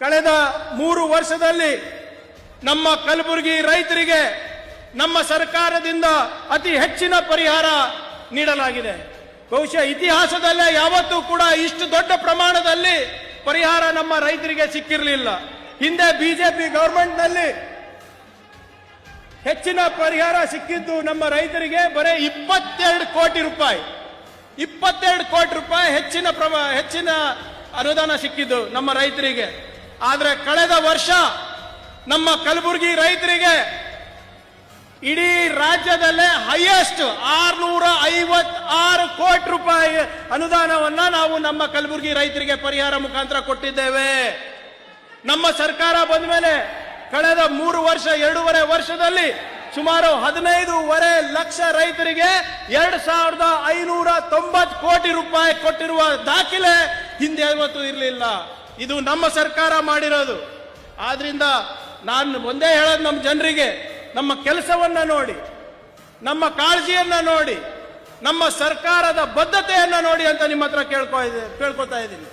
ಕಳೆದ 3 ವರ್ಷದಲ್ಲಿ ನಮ್ಮ ಕಲಬುರಗಿ ರೈತರಿಗೆ ನಮ್ಮ ಸರ್ಕಾರದಿಂದ ಅತಿ ಹೆಚ್ಚಿನ ಪರಿಹಾರ ನೀಡಲಾಗಿದೆ. ಬಹುಶಃ ಇತಿಹಾಸದಲ್ಲೇ ಯಾವತ್ತೂ ಕೂಡ ಇಷ್ಟು ದೊಡ್ಡ ಪ್ರಮಾಣದಲ್ಲಿ ಪರಿಹಾರ ನಮ್ಮ ರೈತರಿಗೆ ಸಿಕ್ಕಿರಲಿಲ್ಲ. ಹಿಂದೆ ಬಿಜೆಪಿ ಗವರ್ಮೆಂಟ್ನಲ್ಲಿ ಹೆಚ್ಚಿನ ಪರಿಹಾರ ಸಿಕ್ಕಿದ್ದು ನಮ್ಮ ರೈತರಿಗೆ ಬರೀ 22 ಕೋಟಿ ರೂಪಾಯಿ. 22 ಕೋಟಿ ರೂಪಾಯಿ ಹೆಚ್ಚಿನ ಅನುದಾನ ಸಿಕ್ಕಿದ್ದು ನಮ್ಮ ರೈತರಿಗೆ. ಆದರೆ ಕಳೆದ ವರ್ಷ ನಮ್ಮ ಕಲಬುರಗಿ ರೈತರಿಗೆ ಇಡೀ ರಾಜ್ಯದಲ್ಲೇ ಹೈಯೆಸ್ಟ್ 656 ಕೋಟಿ ರೂಪಾಯಿ ಅನುದಾನವನ್ನ ನಾವು ನಮ್ಮ ಕಲಬುರಗಿ ರೈತರಿಗೆ ಪರಿಹಾರ ಮುಖಾಂತರ ಕೊಟ್ಟಿದ್ದೇವೆ. ನಮ್ಮ ಸರ್ಕಾರ ಬಂದ ಮೇಲೆ ಕಳೆದ 2.5 ವರ್ಷದಲ್ಲಿ ಸುಮಾರು 15.5 ಲಕ್ಷ ರೈತರಿಗೆ 2590 ಕೋಟಿ ರೂಪಾಯಿ ಕೊಟ್ಟಿರುವ ದಾಖಲೆ ಹಿಂದೆ ಯಾವತ್ತೂ ಇರಲಿಲ್ಲ. ಇದು ನಮ್ಮ ಸರ್ಕಾರ ಮಾಡಿರೋದು. ಆದ್ರಿಂದ ನಾನು ಒಂದೇ ಹೇಳೋದು ನಮ್ಮ ಜನರಿಗೆ, ನಮ್ಮ ಕೆಲಸವನ್ನ ನೋಡಿ, ನಮ್ಮ ಕಾಳಜಿಯನ್ನ ನೋಡಿ, ನಮ್ಮ ಸರ್ಕಾರದ ಬದ್ಧತೆಯನ್ನ ನೋಡಿ ಅಂತ ನಿಮ್ಮ ಹತ್ರ ಕೇಳ್ಕೊತಾ ಇದ್ದೀನಿ.